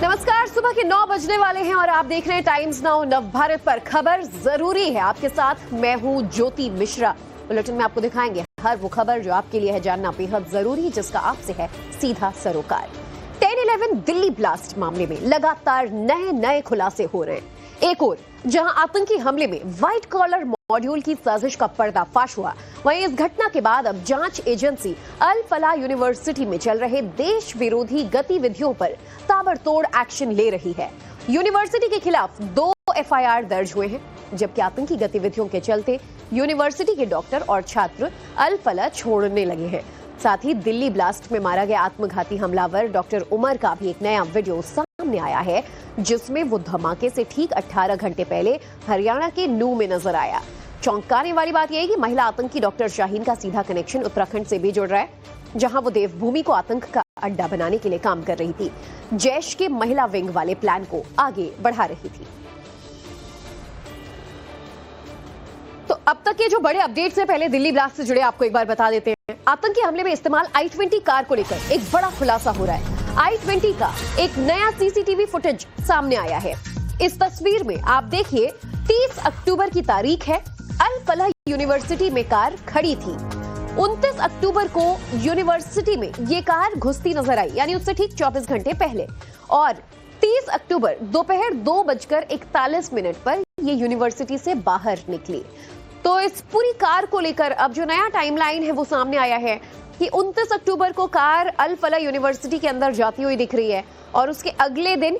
नमस्कार, सुबह के 9 बजने वाले हैं और आप देख रहे हैं टाइम्स नाउ नवभारत पर। खबर जरूरी है, आपके साथ मैं हूं ज्योति मिश्रा। बुलेटिन में आपको दिखाएंगे हर वो खबर जो आपके लिए है जानना बेहद जरूरी, जिसका आपसे है सीधा सरोकार। 10/11 दिल्ली ब्लास्ट मामले में लगातार नए खुलासे हो रहे हैं। एक और जहां आतंकी हमले में व्हाइट कॉलर मॉड्यूल की साजिश का पर्दाफाश हुआ, वहीं इस घटना के बाद अब जांच एजेंसी अल फलाह यूनिवर्सिटी में चल रहे देश विरोधी गतिविधियों पर ताबड़तोड़ एक्शन ले रही है। यूनिवर्सिटी के खिलाफ 2 FIR दर्ज हुए हैं, जबकि आतंकी गतिविधियों के चलते यूनिवर्सिटी के डॉक्टर और छात्र अल फलाह छोड़ने लगे हैं। साथ ही दिल्ली ब्लास्ट में मारा गया आत्मघाती हमलावर डॉक्टर उमर का भी एक नया वीडियो सामने आया है, जिसमें वो धमाके से ठीक 18 घंटे पहले हरियाणा के नूह में नजर आया। चौंकाने वाली बात यह है कि महिला आतंकी डॉक्टर शाहीन का सीधा कनेक्शन उत्तराखंड से भी जुड़ रहा है, जहां वो देवभूमि को आतंक का अड्डा बनाने के लिए काम कर रही थी। जैश के महिला विंग वाले प्लान को आगे बढ़ा रही थी। तो अब तक के जो बड़े अपडेट्स हैं, पहले दिल्ली ब्लास्ट से जुड़े आपको एक बार बता देते हैं। आतंकी हमले में इस्तेमाल i20 कार को लेकर एक बड़ा खुलासा हो रहा है। i20 का एक नया CCTV फुटेज सामने आया है। इस तस्वीर में आप देखिए, 30 अक्टूबर की तारीख है। अल फलाह यूनिवर्सिटी में कार खड़ी थी। 29 अक्टूबर को यूनिवर्सिटी में ये कार घुसती नजर आई, यानी उससे ठीक 24 घंटे पहले। और 30 अक्टूबर दोपहर 2:41 पर ये यूनिवर्सिटी से बाहर निकली। तो इस पूरी कार को लेकर अब जो नया टाइमलाइन है वो सामने आया है कि 29 अक्टूबर को कार अल फलाह यूनिवर्सिटी के अंदर जाती हुई दिख रही है, और उसके अगले दिन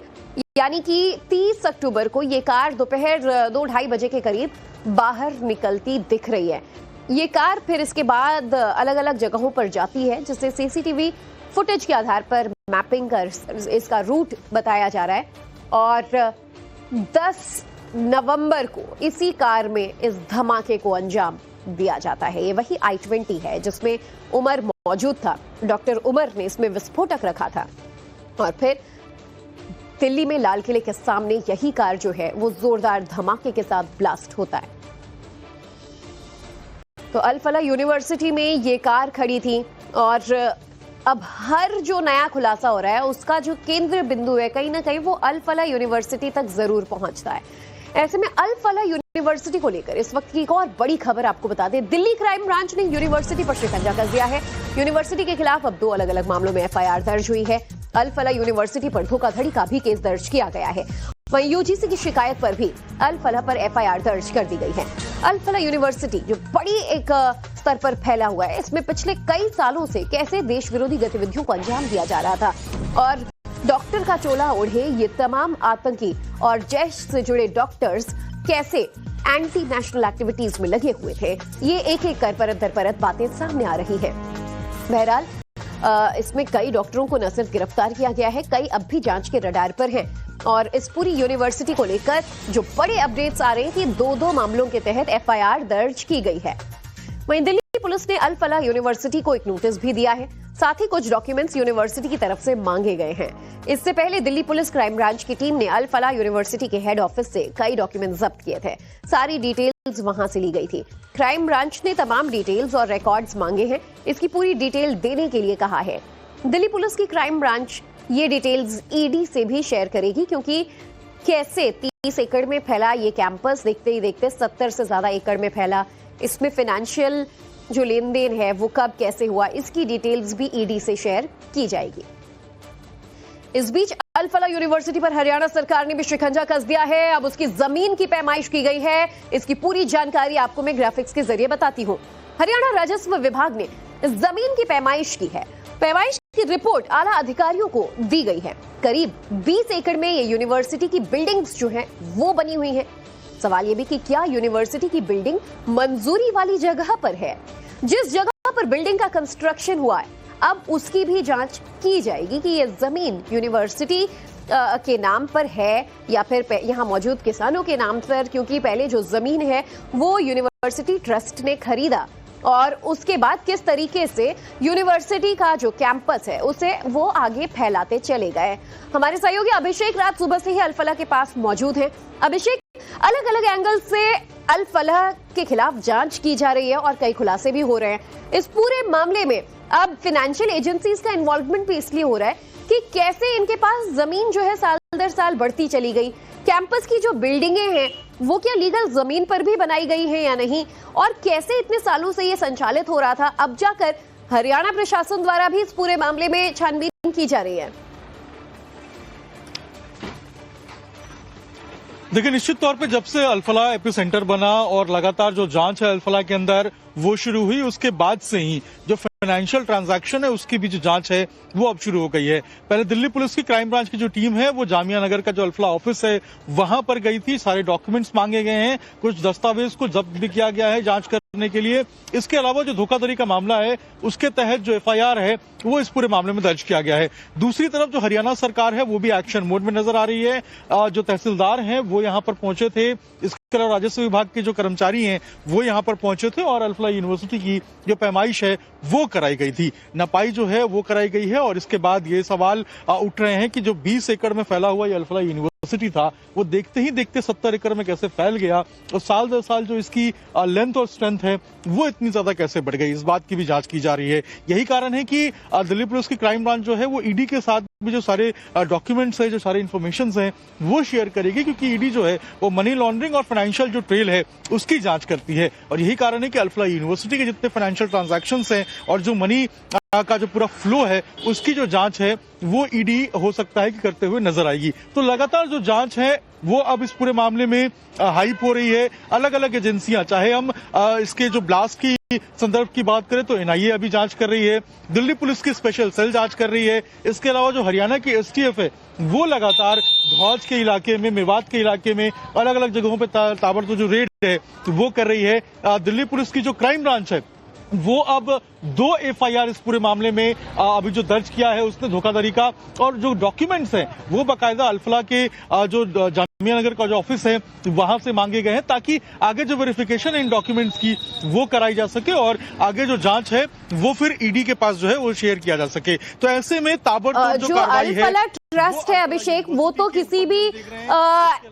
यानी कि 30 अक्टूबर को ये कार दोपहर 2-2:30 बजे के करीब बाहर निकलती दिख रही है। ये कार फिर इसके बाद अलग अलग जगहों पर जाती है, जिससे CCTV फुटेज के आधार पर मैपिंग कर इसका रूट बताया जा रहा है। और 10 नवंबर को इसी कार में इस धमाके को अंजाम दिया जाता है। ये वही i20 है जिसमें उमर मौजूद था। डॉक्टर उमर ने इसमें विस्फोटक रखा था, और फिर दिल्ली में लाल किले के सामने यही कार जो है वो जोरदार धमाके के साथ ब्लास्ट होता है। तो अल फलाह यूनिवर्सिटी में ये कार खड़ी थी, और अब हर जो नया खुलासा हो रहा है उसका जो केंद्र बिंदु है कहीं ना कहीं वो अल फलाह यूनिवर्सिटी तक जरूर पहुंचता है। ऐसे में अल फलाह यूनिवर्सिटी को लेकर इस वक्त की एक और बड़ी खबर आपको बता दें। दिल्ली क्राइम ब्रांच ने यूनिवर्सिटी पर शिकंजा कस दिया है। यूनिवर्सिटी के खिलाफ अब 2 अलग अलग मामलों में FIR दर्ज हुई है। अल फलाह यूनिवर्सिटी पर धोखाधड़ी का भी केस दर्ज किया गया है। वहीं UGC की शिकायत पर भी अल फलाह पर FIR दर्ज कर दी गई है। अल फलाह यूनिवर्सिटी जो बड़ी एक स्तर पर फैला हुआ है, इसमें पिछले कई सालों से कैसे देश विरोधी गतिविधियों को अंजाम दिया जा रहा था, और डॉक्टर का चोला ओढ़े ये तमाम आतंकी और जैश से जुड़े डॉक्टर्स कैसे एंटी नेशनल एक्टिविटीज में लगे हुए थे, ये एक एक कर परत दर परत बातें सामने आ रही है। बहरहाल इसमें कई डॉक्टरों को न सिर्फ गिरफ्तार किया गया है, कई अब भी जांच के रडार पर हैं। और इस पूरी यूनिवर्सिटी को लेकर जो बड़े अपडेट्स आ रहे हैं कि 2 मामलों के तहत FIR दर्ज की गई है। वहीं दिल्ली पुलिस ने अल फलाह यूनिवर्सिटी को एक नोटिस भी दिया है। साथ ही कुछ डॉक्यूमेंट्स यूनिवर्सिटी की तरफ से मांगे गए हैं। इससे पहले दिल्ली पुलिस क्राइम ब्रांच की टीम ने अल फलाह यूनिवर्सिटी के हेड ऑफिस से कई डॉक्यूमेंट जब्त किए थे। सारी डिटेल्स वहां से ली गई थी। क्राइम ब्रांच ने तमाम डिटेल्स और रिकॉर्ड्स मांगे हैं। इसकी पूरी डिटेल देने के लिए कहा है। दिल्ली पुलिस की क्राइम ब्रांच ये डिटेल्स ED से भी शेयर करेगी, क्योंकि कैसे 30 एकड़ में फैला ये कैंपस देखते ही देखते 70 से ज्यादा एकड़ में फैला, इसमें फाइनेंशियल जो लेन देन है वो कब कैसे हुआ, इसकी डिटेल्स भी ED से शेयर की जाएगी। इस बीच अल फलाह यूनिवर्सिटी पर हरियाणा सरकार ने भी शिकंजा कस दिया है। अब उसकी जमीन की पैमाइश की गई है। इसकी पूरी जानकारी आपको मैं ग्राफिक्स के जरिए बताती हूँ। हरियाणा राजस्व विभाग ने इस जमीन की पैमाइश की है। पैमाइश की रिपोर्ट आला अधिकारियों को दी गई है। करीब 20 एकड़ में ये यूनिवर्सिटी की बिल्डिंग्स जो हैं वो बनी हुई हैं। सवाल ये भी कि क्या यूनिवर्सिटी की बिल्डिंग मंजूरी वाली जगह पर है? जिस जगह पर बिल्डिंग का कंस्ट्रक्शन हुआ है, अब उसकी भी जांच की जाएगी कि ये जमीन यूनिवर्सिटी के नाम पर है या फिर यहाँ मौजूद किसानों के नाम पर, क्योंकि पहले जो जमीन है वो यूनिवर्सिटी ट्रस्ट ने खरीदा, और उसके बाद किस तरीके से यूनिवर्सिटी का जो कैंपस है उसे वो आगे फैलाते चले गए। हमारे सहयोगी अभिषेक रात सुबह से ही अल फलाह के पास मौजूद हैं। अभिषेक, अलग अलग एंगल से अल फलाह के खिलाफ जांच की जा रही है और कई खुलासे भी हो रहे हैं। इस पूरे मामले में अब फाइनेंशियल एजेंसीज का इन्वॉल्वमेंट भी इसलिए हो रहा है कि कैसे इनके पास जमीन जो है साल दर साल बढ़ती चली गई। कैंपस की जो बिल्डिंगें हैं वो क्या लीगल जमीन पर भी बनाई गई हैं या नहीं, और कैसे इतने सालों से ये संचालित हो रहा था। अब जाकर हरियाणा प्रशासन द्वारा भी इस पूरे मामले में छानबीन की जा रही है। देखिए, निश्चित तौर पे जब से अल्फला एपिसेंटर बना और लगातार जो जांच है अल्फला के अंदर वो शुरू हुई, उसके बाद से ही जो फाइनेंशियल ट्रांजैक्शन है उसकी भी जो जांच है वो अब शुरू हो गई है। पहले दिल्ली पुलिस की क्राइम ब्रांच की जो टीम है वो जामिया नगर का जो अल्फला ऑफिस है वहां पर गई थी। सारे डॉक्यूमेंट्स मांगे गए हैं, कुछ दस्तावेज को जब्त भी किया गया है जांच करने के लिए। इसके अलावा जो धोखाधड़ी का मामला है उसके तहत जो एफआईआर है वो इस पूरे मामले में दर्ज किया गया है। दूसरी तरफ जो हरियाणा सरकार है वो भी एक्शन मोड में नजर आ रही है। जो तहसीलदार हैं वो यहाँ पर पहुंचे थे, इसके अलावा राजस्व विभाग के जो कर्मचारी हैं वो यहाँ पर पहुंचे थे और अल्फला यूनिवर्सिटी की जो पैमाइश है वो कराई गई थी, नपाई जो है वो कराई गई है। और इसके बाद ये सवाल उठ रहे हैं कि जो 20 एकड़ में फैला हुआ ये अल्फला यूनिवर्सिटी था वो देखते ही देखते 70 एकड़ में कैसे फैल गया, और साल दर साल जो इसकी लेंथ और स्ट्रेंथ है वो इतनी ज्यादा कैसे बढ़ गई, इस बात की भी जांच की जा रही है। यही कारण है कि दिल्ली पुलिस की क्राइम ब्रांच जो है वो ईडी के साथ भी जो सारे डॉक्यूमेंट्स है, जो सारे इन्फॉर्मेशन हैं वो शेयर करेगी, क्योंकि ईडी जो है वो मनी लॉन्ड्रिंग और फाइनेंशियल जो ट्रेल है उसकी जांच करती है। और यही कारण है कि अल्फला यूनिवर्सिटी के जितने फाइनेंशियल ट्रांजैक्शंस हैं और जो मनी का जो पूरा फ्लो है उसकी जो जांच है वो ईडी हो सकता है कि करते हुए नजर आएगी। तो लगातार जो जांच है वो अब इस पूरे मामले में हाइप हो रही है। अलग अलग एजेंसियां, चाहे हम इसके जो ब्लास्ट की संदर्भ की बात करें तो एनआईए अभी जांच कर रही है, दिल्ली पुलिस की स्पेशल सेल जांच कर रही है। इसके अलावा जो हरियाणा की एसटीएफ है वो लगातार धौज के इलाके में, मेवात के इलाके में अलग अलग जगहों पे ताबड़तोड़ जो रेड है वो कर रही है। दिल्ली पुलिस की जो क्राइम ब्रांच है वो अब 2 एफआईआर इस पूरे मामले में अभी जो दर्ज किया है उसने धोखाधड़ी का, और जो डॉक्यूमेंट्स हैं वो बाकायदा अल्फला के जो जामिया नगर का जो ऑफिस है वहां से मांगे गए हैं, ताकि आगे जो वेरिफिकेशन है इन डॉक्यूमेंट्स की वो कराई जा सके और आगे जो जांच है वो फिर ईडी के पास जो है वो शेयर किया जा सके। तो ऐसे में ताबड़तोड़ जो कार्रवाई है ट्रस्ट है अभिषेक, वो तो किसी भी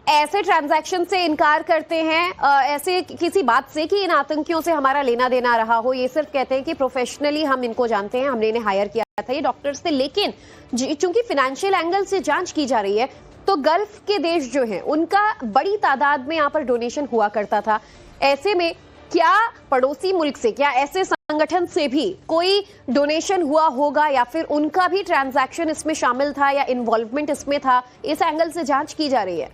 ऐसे ट्रांजैक्शन से इनकार करते हैं, ऐसे किसी बात से कि इन आतंकियों से हमारा लेना देना रहा हो। ये सिर्फ कहते हैं कि प्रोफेशनली हम इनको जानते हैं, हमने इन्हें हायर किया था ये डॉक्टर्स थे। लेकिन चूंकि फाइनेंशियल एंगल से जांच की जा रही है तो गल्फ के देश जो हैं उनका बड़ी तादाद में यहाँ पर डोनेशन हुआ करता था। ऐसे में क्या पड़ोसी मुल्क से, क्या ऐसे संगठन से भी कोई डोनेशन हुआ होगा या फिर उनका भी ट्रांजैक्शन इसमें शामिल था या इन्वॉल्वमेंट इसमें था, इस एंगल से जांच की जा रही है।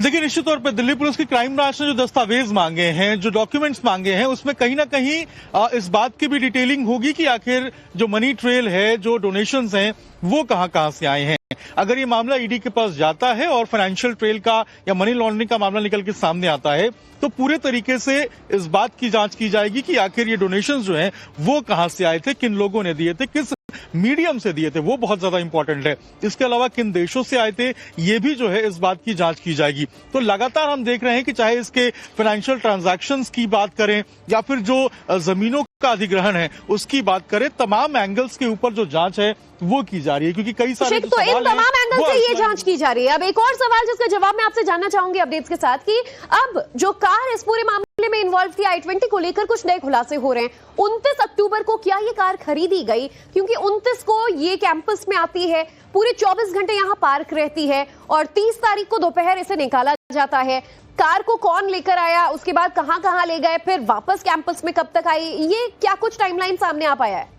देखिए, निश्चित तौर पर दिल्ली पुलिस की क्राइम ब्रांच ने जो दस्तावेज मांगे हैं, जो डॉक्यूमेंट्स मांगे हैं, उसमें कहीं ना कहीं इस बात की भी डिटेलिंग होगी कि आखिर जो मनी ट्रेल है, जो डोनेशंस हैं वो कहां से आए हैं। अगर ये मामला ईडी के पास जाता है और फाइनेंशियल ट्रेल का या मनी लॉन्ड्रिंग का मामला निकल के सामने आता है तो पूरे तरीके से इस बात की जांच की जाएगी कि आखिर ये डोनेशंस जो हैं वो कहां से आए थे, किन लोगों ने दिए थे, किस मीडियम से दिए थे, वो बहुत ज्यादा इंपॉर्टेंट है। इसके अलावा किन देशों से आए थे ये भी जो है इस बात की जांच की जाएगी। तो लगातार हम देख रहे हैं कि चाहे इसके फाइनेंशियल ट्रांजैक्शंस की बात करें या फिर जो जमीनों का अधिग्रहण है उसकी बात करें, तमाम एंगल्स के ऊपर जो जांच है वो की जा रही है, क्योंकि कई सारे तो इन तमाम एंगल से ये जांच की जा रही है। अब एक और सवाल जिसका जवाब मैं आपसे जानना चाहूंगी अपडेट्स के साथ कि अब जो कार इस पूरे मामले में इन्वॉल्व थी i20 को लेकर कुछ नए खुलासे हो रहे हैं। 29 अक्टूबर को क्या ये कार खरीदी गई, क्योंकि 29 को ये कैंपस में आती है, पूरे 24 घंटे यहाँ पार्क रहती है और 30 तारीख को दोपहर इसे निकाला जाता है। कार को कौन लेकर आया, उसके बाद कहां ले गए, फिर वापस कैंपस में कब तक आई, ये क्या कुछ टाइमलाइन सामने आ पाया है?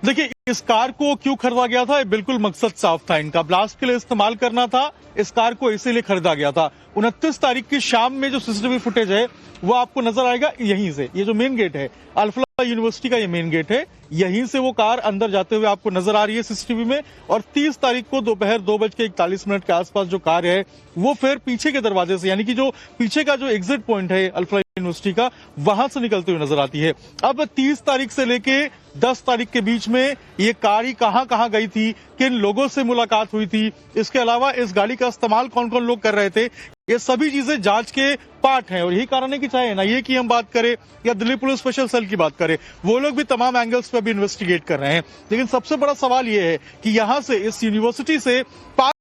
देखिए, इस कार को क्यों खरीदा गया था, बिल्कुल मकसद साफ था, इनका ब्लास्ट के लिए इस्तेमाल करना था। इस कार को इसीलिए खरीदा गया था। 29 तारीख की शाम में जो सीसीटीवी फुटेज है वो आपको नजर आएगा यहीं से। ये जो मेन गेट है अल्फला यूनिवर्सिटी का, ये मेन गेट है, यहीं से वो कार अंदर जाते हुए आपको नजर आ रही है सीसीटीवी में। और 30 तारीख को दोपहर 2:41 के आसपास जो कार है वो फिर पीछे के दरवाजे से, यानी कि जो पीछे का जो एग्जिट पॉइंट है अल्फला यूनिवर्सिटी का, वहां से निकलते हुए नजर आती है। अब 30 तारीख से लेके 10 तारीख के बीच में ये कार ही कहां गई थी, किन लोगों से मुलाकात हुई थी, इसके अलावा इस गाड़ी का इस्तेमाल कौन कौन लोग कर रहे थे, ये सभी चीजें जांच के पार्ट हैं। और यही कारण है कि चाहे एनआईए की हम बात करें या दिल्ली पुलिस स्पेशल सेल की बात करें, वो लोग भी तमाम एंगल्स पे भी इन्वेस्टिगेट कर रहे हैं। लेकिन सबसे बड़ा सवाल ये है कि यहां से, इस यूनिवर्सिटी से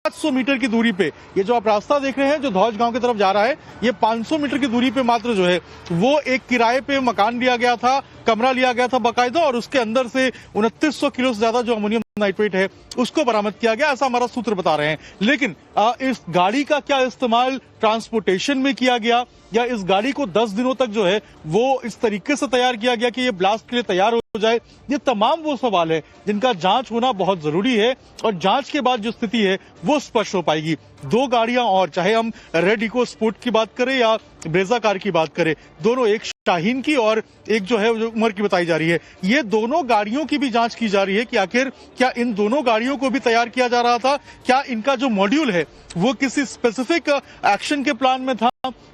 500 मीटर की दूरी पे, ये जो आप रास्ता देख रहे हैं जो धौज गांव की तरफ जा रहा है, ये 500 मीटर की दूरी पे मात्र जो है वो एक किराए पे मकान लिया गया था, कमरा लिया गया था बाकायदा, और उसके अंदर से 2900 किलो से ज्यादा जो अमोनियम नाइट्रेट है उसको बरामद किया गया, ऐसा हमारा सूत्र बता रहे हैं। लेकिन इस गाड़ी का क्या इस्तेमाल ट्रांसपोर्टेशन में किया गया, या इस गाड़ी को 10 दिनों तक जो है वो इस तरीके से तैयार किया गया कि ये ब्लास्ट के लिए तैयार हो जाए, ये तमाम वो सवाल है जिनका जांच होना बहुत जरूरी है, और जांच के बाद जो स्थिति है वो स्पष्ट हो पाएगी। 2 गाड़ियां और, चाहे हम रेड इको स्पोर्ट की बात करें या ब्रेजा कार की बात करें, दोनों, एक शाहीन की और एक जो है जो उमर की बताई जा रही है, ये दोनों गाड़ियों की भी जांच की जा रही है कि आखिर क्या इन दोनों गाड़ियों को भी तैयार किया जा रहा था, क्या इनका जो मॉड्यूल है वो किसी स्पेसिफिक एक्शन के प्लान में था,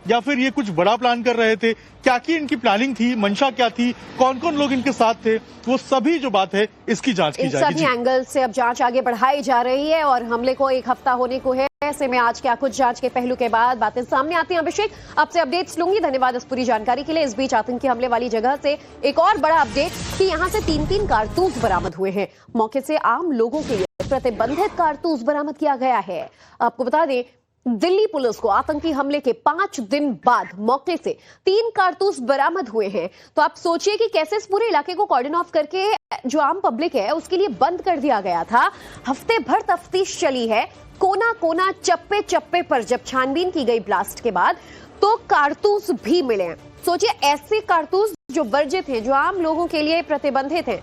या फिर ये कुछ बड़ा प्लान कर रहे थे, क्या की इनकी प्लानिंग थी, मंशा क्या थी, कौन कौन लोग इनके साथ थे, वो सभी जो बात है इसकी जांच की जाएगी। सभी एंगल से अब जांच आगे बढ़ाई जा रही है और हमले को 1 हफ्ता होने को है, ऐसे में आज क्या कुछ जांच के पहलू के बाद बातें सामने आती हैं। अभिषेक, आपसे अपडेट्स लूंगी, धन्यवाद इस पूरी जानकारी के लिए। इस बीच आतंकी हमले वाली जगह से एक और बड़ा अपडेट कि यहां से 3-3 कारतूस बरामद हुए हैं। मौके से आम लोगों के लिए प्रतिबंधित कारतूस बरामद किया गया है। आपको बता दें, दिल्ली पुलिस को आतंकी हमले के 5 दिन बाद मौके से 3 कारतूस बरामद हुए हैं। तो आप सोचिए कि कैसे इस पूरे इलाके को कॉर्डन ऑफ करके जो आम पब्लिक है उसके लिए बंद कर दिया गया था। हफ्ते भर तफ्तीश चली है, कोना कोना, चप्पे चप्पे पर जब छानबीन की गई ब्लास्ट के बाद, तो कारतूस भी मिले हैं। सोचिए, ऐसे कारतूस जो वर्जित हैं, जो आम लोगों के लिए प्रतिबंधित हैं,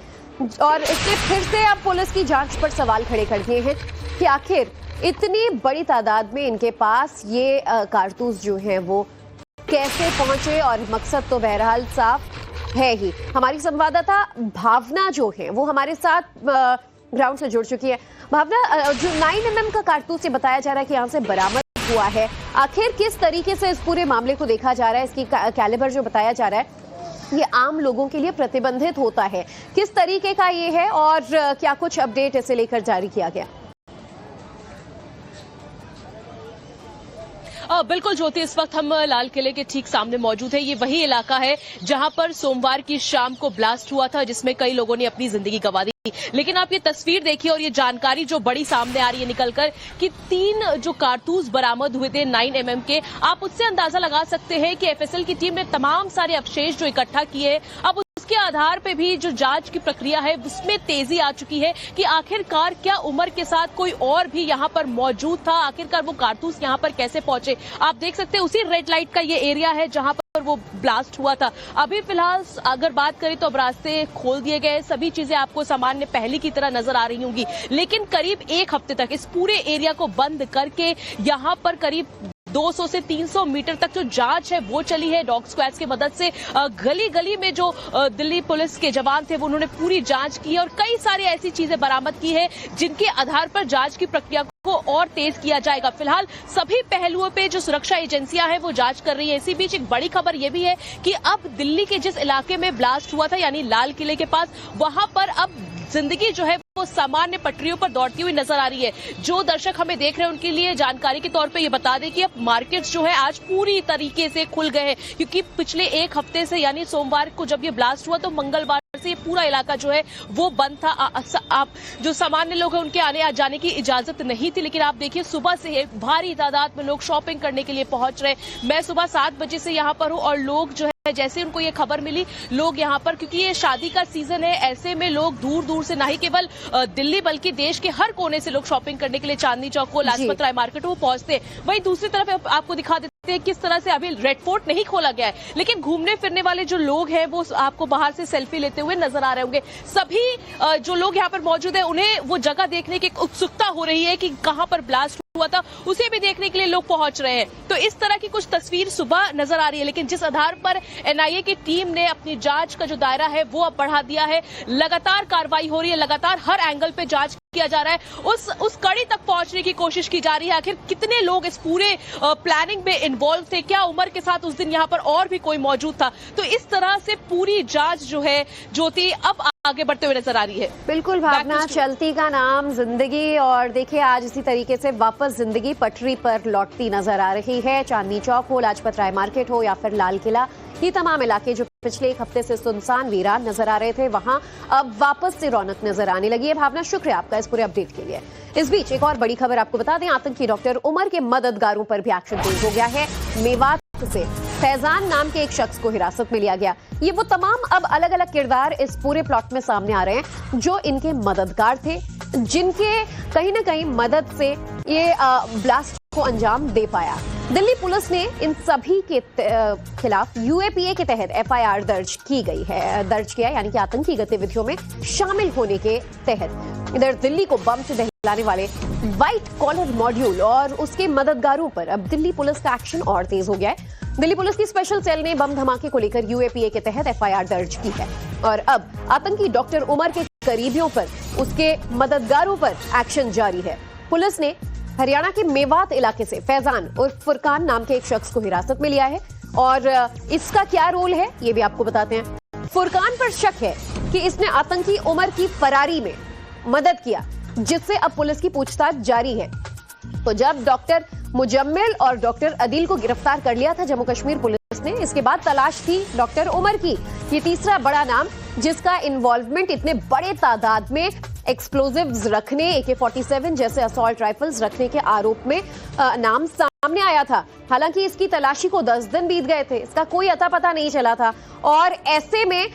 और इससे फिर से अब पुलिस की जांच पर सवाल खड़े कर दिए हैं कि आखिर इतनी बड़ी तादाद में इनके पास ये कारतूस जो हैं वो कैसे पहुंचे, और मकसद तो बहरहाल साफ है ही। हमारी संवाददाता भावना जो है वो हमारे साथ ग्राउंड से जुड़ चुकी है। भावना, जो 9mm का कारतूस ये बताया जा रहा है कि यहाँ से बरामद हुआ है, आखिर किस तरीके से इस पूरे मामले को देखा जा रहा है? इसकी कैलिबर जो बताया जा रहा है ये आम लोगों के लिए प्रतिबंधित होता है, किस तरीके का ये है, और क्या कुछ अपडेट इसे लेकर जारी किया गया? बिल्कुल ज्योति, इस वक्त हम लाल किले के ठीक सामने मौजूद है। ये वही इलाका है जहां पर सोमवार की शाम को ब्लास्ट हुआ था, जिसमें कई लोगों ने अपनी जिंदगी गंवा दी। लेकिन आप ये तस्वीर देखिए और ये जानकारी जो बड़ी सामने आ रही है निकलकर कि 3 जो कारतूस बरामद हुए थे 9mm के, आप उससे अंदाजा लगा सकते हैं कि एफएसएल की टीम ने तमाम सारे अवशेष जो इकट्ठा किए, अब उसके आधार पे भी जो जांच की प्रक्रिया है उसमें तेजी आ चुकी है कि आखिरकार क्या उमर के साथ कोई और भी यहां पर मौजूद था, आखिरकार वो कारतूस यहां पर कैसे पहुंचे। आप देख सकते हैं उसी रेड लाइट का ये एरिया है जहां पर वो ब्लास्ट हुआ था। अभी फिलहाल अगर बात करें तो अब रास्ते खोल दिए गए, सभी चीजें आपको सामान्य पहले की तरह नजर आ रही होंगी, लेकिन करीब 1 हफ्ते तक इस पूरे एरिया को बंद करके यहाँ पर करीब 200 से 300 मीटर तक जो जांच है वो चली है डॉग स्क्वाड्स की मदद से। गली गली में जो दिल्ली पुलिस के जवान थे वो उन्होंने पूरी जांच की है और कई सारी ऐसी चीजें बरामद की है जिनके आधार पर जांच की प्रक्रिया को और तेज किया जाएगा। फिलहाल सभी पहलुओं पे जो सुरक्षा एजेंसियां हैं वो जांच कर रही है। इसी बीच एक बड़ी खबर ये भी है कि अब दिल्ली के जिस इलाके में ब्लास्ट हुआ था यानी लाल किले के पास, वहां पर अब जिंदगी जो है वो सामान्य पटरियों पर दौड़ती हुई नजर आ रही है। जो दर्शक हमें देख रहे हैं उनके लिए जानकारी के तौर पे ये बता दें कि अब मार्केट्स जो है आज पूरी तरीके से खुल गए हैं, क्योंकि पिछले 1 हफ्ते से यानी सोमवार को जब ये ब्लास्ट हुआ तो मंगलवार से ये पूरा इलाका जो है वो बंद था। आप जो सामान्य लोग हैं उनके आने जाने की इजाजत नहीं थी, लेकिन आप देखिए सुबह से भारी तादाद में लोग शॉपिंग करने के लिए पहुंच रहे। मैं सुबह 7 बजे से यहाँ पर हूँ और लोग जो है जैसे उनको ये खबर मिली, लोग यहाँ पर, क्योंकि ये शादी का सीजन है, ऐसे में लोग दूर दूर से, ना ही केवल दिल्ली बल्कि देश के हर कोने से लोग शॉपिंग करने के लिए चांदनी चौक को, लाजपत राय मार्केट वो पहुंचते। वहीं दूसरी तरफ आपको दिखा देते हैं किस तरह से अभी रेड फोर्ट नहीं खोला गया है, लेकिन घूमने फिरने वाले जो लोग हैं वो आपको बाहर से सेल्फी लेते हुए नजर आ रहे होंगे। सभी जो लोग यहाँ पर मौजूद है उन्हें वो जगह देखने की उत्सुकता हो रही है कि कहाँ पर ब्लास्ट हुआ था, उसे भी देखने के लिए लोग पहुंच रहे हैं। तो इस तरह की कुछ तस्वीर सुबह नजर आ रही है, लेकिन जिस आधार पर एनआईए की टीम ने अपनी जांच का जो दायरा है वो अब बढ़ा दिया है, लगातार कार्रवाई हो रही है, लगातार हर एंगल पे जांच किया जा रहा है, उस कड़ी तक पहुंचने की कोशिश की जा रही है। आखिर कितने लोग इस पूरे प्लानिंग में इन्वॉल्व थे, क्या उमर के साथ उस दिन यहाँ पर और भी कोई मौजूद था, तो इस तरह से पूरी जांच जो है ज्योति अब आगे बढ़ते हुए नजर आ रही है। बिल्कुल भावना, चलती का नाम जिंदगी, और देखिए आज इसी तरीके से वापस जिंदगी पटरी पर लौटती नजर आ रही है। चांदनी चौक हो, लाजपत राय मार्केट हो या फिर लाल किला, ये तमाम इलाके जो पिछले एक हफ्ते से सुनसान वीरान नजर आ रहे थे, वहां अब वापस से रौनक नजर आने लगी है। भावना, शुक्रिया आपका इस पूरे अपडेट के लिए। इस बीच एक और बड़ी खबर आपको बता दें, आतंकी डॉक्टर उमर के मददगारों पर भी एक्शन तेज हो गया है। मेवात से फैजान नाम के एक शख्स को हिरासत में लिया गया। ये वो तमाम अब अलग अलग किरदार इस पूरे प्लॉट में सामने आ रहे हैं जो इनके मददगार थे, जिनके कहीं ना कहीं मदद से ये ब्लास्ट को अंजाम दे पाया। दिल्ली पुलिस ने इन सभी के खिलाफ यूएपीए के तहत एफआईआर दर्ज किया, यानी कि आतंकी गतिविधियों में शामिल होने के तहत। इधर दिल्ली को बम से दहलाने वाले व्हाइट कॉलर मॉड्यूल और उसके मददगारों पर अब दिल्ली पुलिस का एक्शन और तेज हो गया है। दिल्ली पुलिस की स्पेशल सेल ने बम धमाके को लेकर यूएपीए के तहत एफआईआर दर्ज की है और अब आतंकी डॉक्टर उमर के करीबियों पर, उसके मददगारों पर एक्शन जारी है। पुलिस ने हरियाणा के मेवात इलाके से फैजान उर्फ फुरकान नाम के एक शख्स को हिरासत में लिया है और इसका क्या रोल है ये भी आपको बताते हैं। फुरकान पर शक है कि इसने आतंकी उमर की फरारी में मदद किया, जिससे अब पुलिस की पूछताछ जारी है। तो जब डॉक्टर मुजम्मिल और डॉक्टर अदील को गिरफ्तार कर लिया था जम्मू कश्मीर पुलिस ने, इसके बाद तलाश थी डॉक्टर उमर की। ये तीसरा बड़ा नाम जिसका इन्वॉल्वमेंट इतने बड़े तादाद में एक्सप्लोजिव्स रखने, AK-47 जैसे असॉल्ट राइफल्स रखने के आरोप में नाम सामने आया था। हालांकि इसकी तलाशी को 10 दिन बीत गए थे, इसका कोई अता पता नहीं चला था और ऐसे में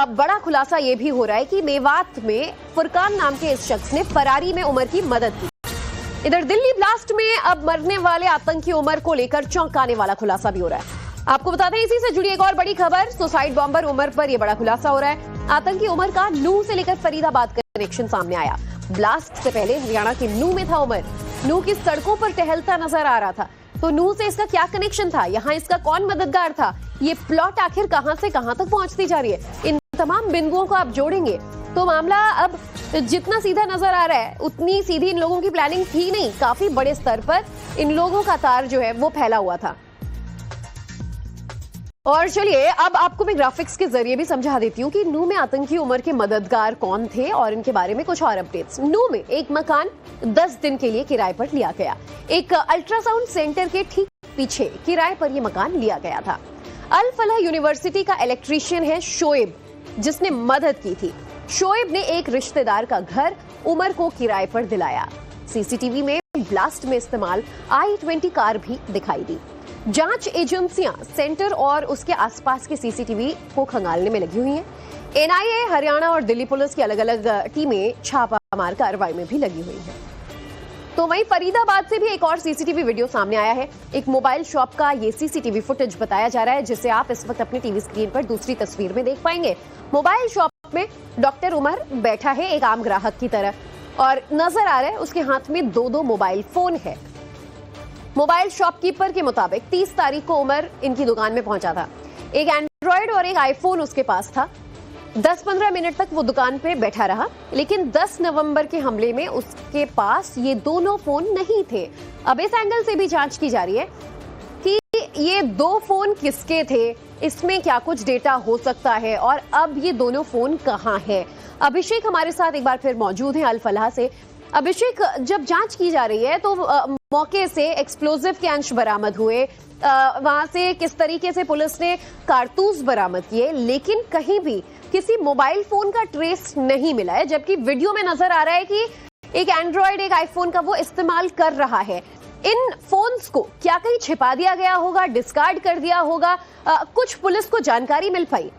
बड़ा खुलासा यह भी हो रहा है कि मेवात में फुरकान नाम के इस शख्स ने फरारी में उमर की मदद की। इधर दिल्ली ब्लास्ट में अब मरने वाले आतंकी उमर को लेकर चौंकाने वाला खुलासा भी हो रहा है। आपको बता दें, इसी से जुड़ी एक और बड़ी खबर, सुसाइड बॉम्बर उमर पर यह बड़ा खुलासा हो रहा है। आतंकी उमर का नूह से लेकर फरीदाबाद का कनेक्शन सामने आया। ब्लास्ट से पहले हरियाणा के नूह में था उमर, नूह की सड़कों पर टहलता नजर आ रहा था। तो नूह से इसका क्या कनेक्शन था, यहाँ इसका कौन मददगार था, ये प्लॉट आखिर कहां से कहां तक पहुंचती जा रही है, इन तमाम बिंदुओं को आप जोड़ेंगे तो मामला अब जितना सीधा नजर आ रहा है उतनी सीधी इन लोगों की प्लानिंग थी नहीं। काफी बड़े स्तर पर इन लोगों का तार जो है वो फैला हुआ था। और चलिए अब आपको मैं ग्राफिक्स के जरिए भी समझा देती हूँ कि नूह में आतंकी उमर के मददगार कौन थे और इनके बारे में कुछ और अपडेट्स। नूह में एक मकान 10 दिन के लिए किराए पर लिया गया। एक अल्ट्रासाउंड सेंटर के ठीक पीछे किराए पर यह मकान लिया गया था। अल फलाह यूनिवर्सिटी का इलेक्ट्रीशियन है शोएब, जिसने मदद की थी। शोएब ने एक रिश्तेदार का घर उमर को किराए पर दिलाया। सीसीटीवी में ब्लास्ट में इस्तेमाल I-20 कार भी दिखाई दी। जांच एजेंसियां सेंटर और उसके आसपास के सीसीटीवी को खंगालने में लगी हुई हैं। एनआईए, हरियाणा और दिल्ली पुलिस की अलग अलग टीमें छापामार कार्रवाई में भी लगी हुई हैं। तो वहीं फरीदाबाद से भी एक और सीसीटीवी वीडियो सामने आया है। एक मोबाइल शॉप का ये सीसीटीवी फुटेज बताया जा रहा है, जिसे आप इस वक्त अपनी टीवी स्क्रीन पर दूसरी तस्वीर में देख पाएंगे। मोबाइल शॉप में डॉक्टर उमर बैठा है एक आम ग्राहक की तरह और नजर आ रहा है उसके हाथ में 2 मोबाइल फोन है। मोबाइल शॉपकीपर के मुताबिक 30 तारीख को उमर इनकी दुकान में पहुंचा था। एक एंड्रॉयड और एक आईफोन उसके पास था। 10-15 मिनट तक वो दुकान पे बैठा रहा, लेकिन 10 नवंबर के हमले में उसके पास ये दोनों फोन नहीं थे। अब इस एंगल से भी जांच की जा रही है कि ये 2 फोन किसके थे, इसमें क्या कुछ डेटा हो सकता है और अब ये दोनों फोन कहाँ है। अभिषेक हमारे साथ एक बार फिर मौजूद हैं अल फलाह से। अभिषेक, जब जांच की जा रही है तो मौके से एक्सप्लोजिव के अंश बरामद हुए, वहां से किस तरीके से पुलिस ने कारतूस बरामद किए, लेकिन कहीं भी किसी मोबाइल फोन का ट्रेस नहीं मिला है, जबकि वीडियो में नजर आ रहा है कि एक एंड्रॉयड एक आईफोन का वो इस्तेमाल कर रहा है। इन फोन्स को क्या कहीं छिपा दिया गया होगा, डिस्कार्ड कर दिया होगा, कुछ पुलिस को जानकारी मिल पाई?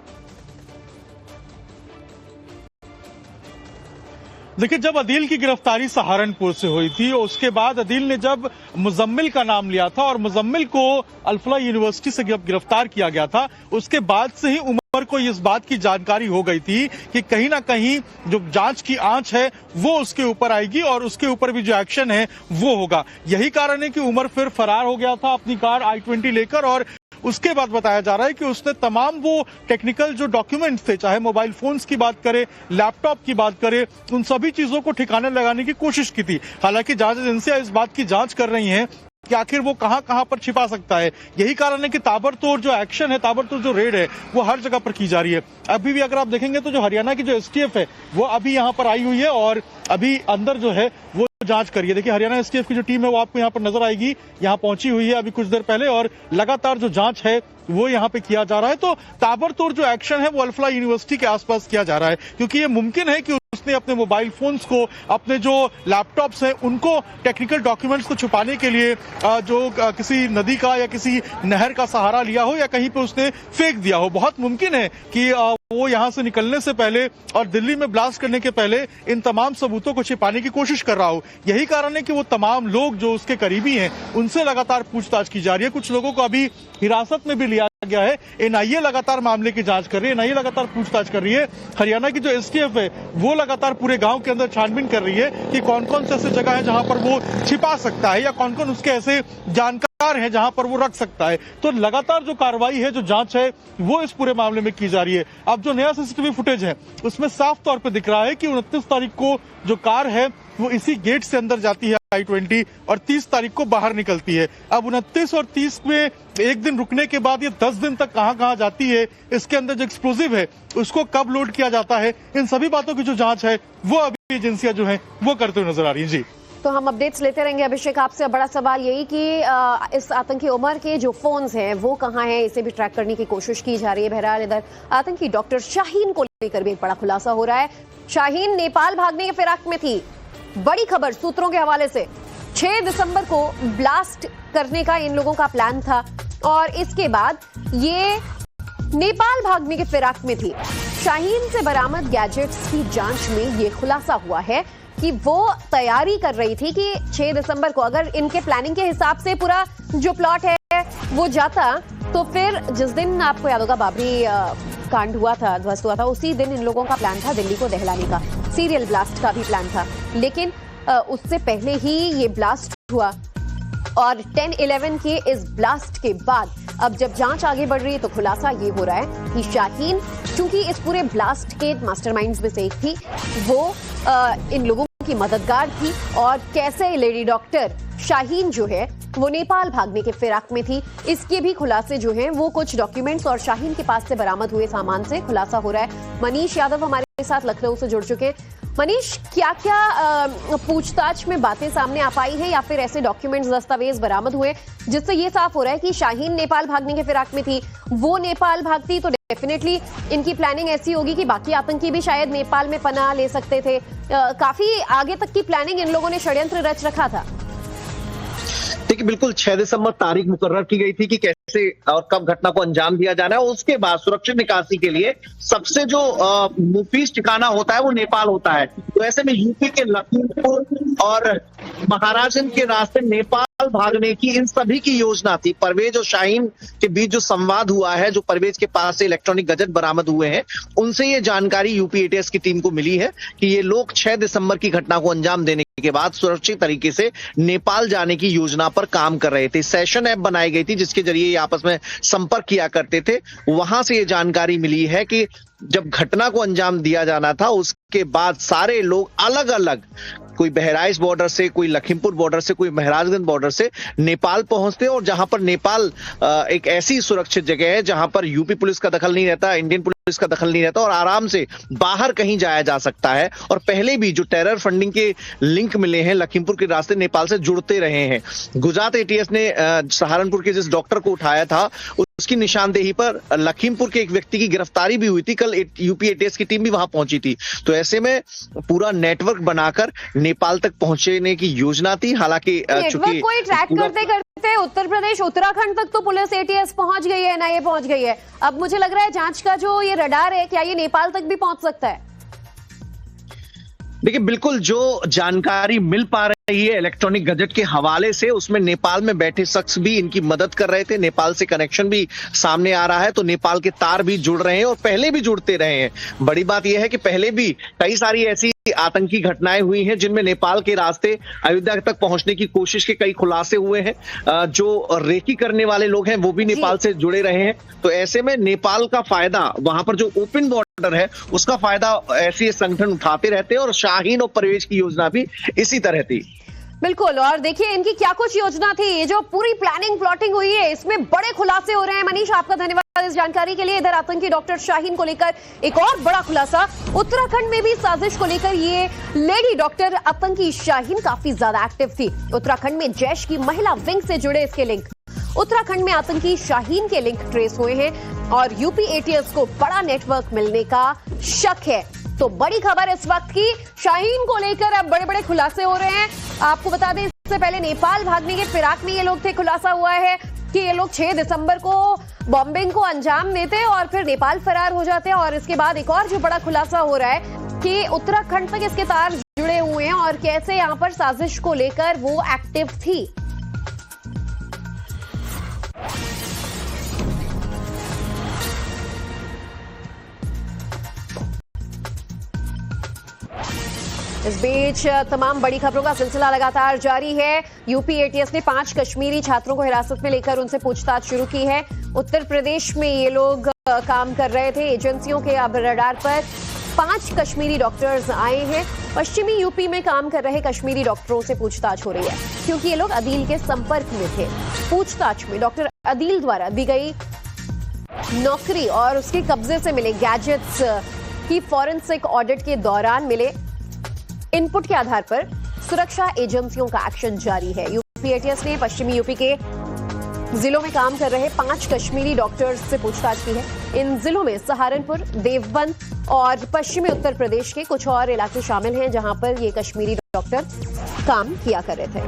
देखिए, जब अदील की गिरफ्तारी सहारनपुर से हुई थी, उसके बाद अदील ने जब मुजम्मिल का नाम लिया था और मुजम्मिल को अल फलाह यूनिवर्सिटी से जब गिरफ्तार किया गया था, उसके बाद से ही उमर को इस बात की जानकारी हो गई थी कि कहीं ना कहीं जो जांच की आंच है वो उसके ऊपर आएगी और उसके ऊपर भी जो एक्शन है वो होगा। यही कारण है कि उमर फिर फरार हो गया था अपनी कार I-20 लेकर और उसके बाद बताया जा रहा है कि उसने तमाम वो टेक्निकल जो डॉक्यूमेंट्स थे, चाहे मोबाइल फोन्स की बात करें, लैपटॉप की बात करें, उन सभी चीजों को ठिकाने लगाने की कोशिश की थी। हालांकि जांच एजेंसियां इस बात की जांच कर रही हैं कि आखिर वो कहां पर छिपा सकता है। यही कारण है कि ताबड़तोड़ जो एक्शन है, ताबड़तोड़ जो रेड है वो हर जगह पर की जा रही है। अभी भी अगर आप देखेंगे तो जो हरियाणा की जो STF है वो अभी यहाँ पर आई हुई है और अभी अंदर जो है वो जांच करी है। देखिए हरियाणा एसटीएफ की जो टीम है वो आपको यहाँ पर नजर आएगी, यहाँ पहुंची हुई है अभी कुछ देर पहले और लगातार जो जांच है वो यहाँ पे किया जा रहा है। तो ताबड़तोड़ जो एक्शन है वो अल्फला यूनिवर्सिटी के आसपास किया जा रहा है, क्योंकि ये मुमकिन है कि उसने अपने मोबाइल फोन्स को, अपने जो लैपटॉप्स हैं उनको, टेक्निकल डॉक्यूमेंट्स को छुपाने के लिए जो किसी नदी का या किसी नहर का सहारा लिया हो या कहीं पे उसने फेंक दिया हो। बहुत मुमकिन है कि वो यहाँ से निकलने से पहले और दिल्ली में ब्लास्ट करने के पहले इन तमाम सबूतों को छिपाने की कोशिश कर रहा हो। यही कारण है कि वो तमाम लोग जो उसके करीबी हैं उनसे लगातार पूछताछ की जा रही है। कुछ लोगों को अभी हिरासत में भी लिया गया है। एनआईए लगातार मामले की जांच कर रही है, एनआईए लगातार पूछताछ कर रही है। हरियाणा की जो एसटीएफ है वो लगातार पूरे गांव के अंदर छानबीन कर रही है कि कौन कौन से ऐसे जगह है जहां पर वो छिपा सकता है या कौन कौन उसके ऐसे जानकार है जहां पर वो रख सकता है। तो लगातार जो कार्रवाई है, जो जांच है, वो इस पूरे मामले में की जा रही है। अब जो नया सीसीटीवी फुटेज है उसमें साफ तौर पर दिख रहा है कि 29 तारीख को जो कार है वो इसी गेट से अंदर जाती है I-20 और 30 तारीख को बाहर निकलती है। अब 29 और 30 में एक दिन रुकने के बाद ये 10 दिन तक कहां जाती है, इसके अंदर जो एक्सप्लोजिव है उसको कब लोड किया जाता है, इन सभी बातों की जो जांच है वो अभी एजेंसियां जो है वो करते हुए नजर आ रही है। जी तो हम अपडेट्स लेते रहेंगे। अभिषेक, आपसे बड़ा सवाल यही कि इस आतंकी उमर के जो फोन्स हैं वो कहां हैं, इसे भी ट्रैक करने की कोशिश की जा रही है। बहरहाल इधर आतंकी डॉक्टर शाहीन को लेकर भी एक बड़ा खुलासा हो रहा है। शाहीन नेपाल भागने के फिराक में थी। बड़ी खबर सूत्रों के हवाले से 6 दिसंबर को ब्लास्ट करने का इन लोगों का प्लान था और इसके बाद ये नेपाल भागने के फिराक में थी। शाहीन से बरामद गैजेट्स की जांच में ये खुलासा हुआ है कि वो तैयारी कर रही थी कि 6 दिसंबर को अगर इनके प्लानिंग के हिसाब से पूरा जो प्लॉट है वो जाता तो फिर जिस दिन आपको याद होगा बाबरी कांड हुआ था, ध्वस्त हुआ था, उसी दिन इन लोगों का प्लान था दिल्ली को दहलाने का। सीरियल ब्लास्ट का भी प्लान था, लेकिन उससे पहले ही ये ब्लास्ट हुआ और 10/11 के इस ब्लास्ट के बाद अब जब जांच आगे बढ़ रही है तो खुलासा ये हो रहा है कि शाहीन, चूंकि इस पूरे ब्लास्ट के मास्टरमाइंड्स में से एक थी, वो इन लोगों की मददगार थी और कैसे लेडी डॉक्टर शाहीन जो है वो नेपाल भागने के फिराक में थी, इसके भी खुलासे जो हैं वो कुछ डॉक्यूमेंट्स और शाहीन के पास से बरामद हुए सामान से खुलासा हो रहा है। मनीष यादव हमारे साथ लखनऊ से जुड़ चुके हैं। मनीष, क्या क्या पूछताछ में बातें सामने आ पाई है या फिर ऐसे डॉक्यूमेंट्स, दस्तावेज बरामद हुए जिससे ये साफ हो रहा है कि शाहीन नेपाल भागने के फिराक में थी? वो नेपाल भागती तो डेफिनेटली इनकी प्लानिंग ऐसी होगी कि बाकी आतंकी भी शायद नेपाल में पनाह ले सकते थे। काफी आगे तक की प्लानिंग इन लोगों ने षड्यंत्र रच रखा था। देखिए, बिल्कुल 6 दिसंबर तारीख मुकर्रर की गई थी कि कैसे और कब घटना को अंजाम दिया जाना है। उसके बाद सुरक्षित निकासी के लिए सबसे जो मुफीज ठिकाना होता है वो नेपाल होता है। तो ऐसे में यूपी के लखीमपुर और महाराष्ट्र के रास्ते नेपाल भागने की इन सभी की योजना थी। परवेज और शाहीन के बीच जो संवाद हुआ है, जो परवेज के पास से इलेक्ट्रॉनिक गजट बरामद हुए हैं, उनसे ये जानकारी यूपी एटीएस की टीम को मिली है कि ये लोग 6 दिसंबर की घटना को अंजाम देने के बाद सुरक्षित तरीके से नेपाल जाने की योजना पर काम कर रहे थे। सेशन ऐप बनाई गई थी जिसके जरिए ये आपस में संपर्क किया करते थे। वहां से ये जानकारी मिली है कि जब घटना को अंजाम दिया जाना था उसके बाद सारे लोग अलग अलग, कोई बहराइच बॉर्डर से, कोई लखीमपुर बॉर्डर से, कोई महाराजगंज बॉर्डर से नेपाल पहुंचते और जहां पर नेपाल एक ऐसी सुरक्षित जगह है जहां पर यूपी पुलिस का दखल नहीं रहता, इंडियन पुलिस का दखल नहीं रहता और आराम से बाहर कहीं जाया जा सकता है। और पहले भी जो टेरर फंडिंग के लिंक मिले हैं लखीमपुर के रास्ते नेपाल से जुड़ते रहे हैं। गुजरात एटीएस ने सहारनपुर के जिस डॉक्टर को उठाया था उसकी निशानदेही पर लखीमपुर के एक व्यक्ति की गिरफ्तारी भी हुई थी। कल यूपी एटीएस की टीम भी वहां पहुंची थी। तो ऐसे में पूरा नेटवर्क बनाकर नेपाल तक पहुंचने की योजना थी। हालांकि नेटवर्क को ट्रैक करते करते उत्तर प्रदेश, उत्तराखंड तक तो पुलिस एटीएस पहुंच गई है, एनआईए पहुंच गई है। अब मुझे लग रहा है जांच का जो ये रडार है, क्या ये नेपाल तक भी पहुंच सकता है? देखिए, बिल्कुल जो जानकारी मिल पा रही है इलेक्ट्रॉनिक गजट के हवाले से, उसमें नेपाल में बैठे शख्स भी इनकी मदद कर रहे थे। नेपाल से कनेक्शन भी सामने आ रहा है, तो नेपाल के तार भी जुड़ रहे हैं और पहले भी जुड़ते रहे हैं। बड़ी बात यह है कि पहले भी कई सारी ऐसी आतंकी घटनाएं हुई हैं जिनमें नेपाल के रास्ते अयोध्या तक पहुंचने की कोशिश के कई खुलासे हुए हैं। जो रेकी करने वाले लोग हैं वो भी नेपाल से जुड़े रहे हैं। तो ऐसे में नेपाल का फायदा, वहां पर जो ओपन बॉर्डर है उसका फायदा ऐसे संगठन उठाते रहते हैं और शाहीन और परवेज की योजना भी इसी तरह थी। बिल्कुल, और देखिए इनकी क्या कुछ योजना थी। ये जो पूरी प्लानिंग प्लॉटिंग हुई है इसमें बड़े खुलासे हो रहे हैं। मनीष, आपका धन्यवाद। इस जानकारी के लिए इधर आतंकी डॉक्टर शाहीन को लेकर एक और बड़ा खुलासा। उत्तराखंड में भी साजिश को लेकर ये लेडी डॉक्टर आतंकी शाहीन काफी ज्यादा एक्टिव थी। उत्तराखंड में जैश की महिला विंग से जुड़े इसके लिंक। उत्तराखंड में आतंकी शाहीन के लिंक ट्रेस हुए हैं और यूपी एटीएस को बड़ा नेटवर्क मिलने का शक है। तो बड़ी खबर इस वक्त की शाहीन को लेकर अब बड़े बड़े खुलासे हो रहे हैं। आपको बता दें, इससे पहले नेपाल भागने के फिराक में ये लोग थे। खुलासा हुआ है कि ये लोग 6 दिसंबर को बॉम्बिंग को अंजाम देते और फिर नेपाल फरार हो जाते हैं। और इसके बाद एक और जो बड़ा खुलासा हो रहा है कि उत्तराखंड तक इसके तार जुड़े हुए हैं और कैसे यहां पर साजिश को लेकर वो एक्टिव थी। इस बीच तमाम बड़ी खबरों का सिलसिला लगातार जारी है। यूपी एटीएस ने 5 कश्मीरी छात्रों को हिरासत में लेकर उनसे पूछताछ शुरू की है। उत्तर प्रदेश में ये लोग काम कर रहे थे। एजेंसियों के अब रडार पर 5 कश्मीरी डॉक्टर्स आए हैं। पश्चिमी यूपी में काम कर रहे कश्मीरी डॉक्टरों से पूछताछ हो रही है क्योंकि ये लोग अदील के संपर्क में थे। पूछताछ में डॉक्टर अदील द्वारा दी गई नौकरी और उसके कब्जे से मिले गैजेट्स की फॉरेंसिक ऑडिट के दौरान मिले इनपुट के आधार पर सुरक्षा एजेंसियों का एक्शन जारी है। यूपी एटीएस ने पश्चिमी यूपी के जिलों में काम कर रहे 5 कश्मीरी डॉक्टर्स से पूछताछ की है। इन जिलों में सहारनपुर, देवबंद और पश्चिमी उत्तर प्रदेश के कुछ और इलाके शामिल हैं जहां पर ये कश्मीरी डॉक्टर काम किया कर रहे थे।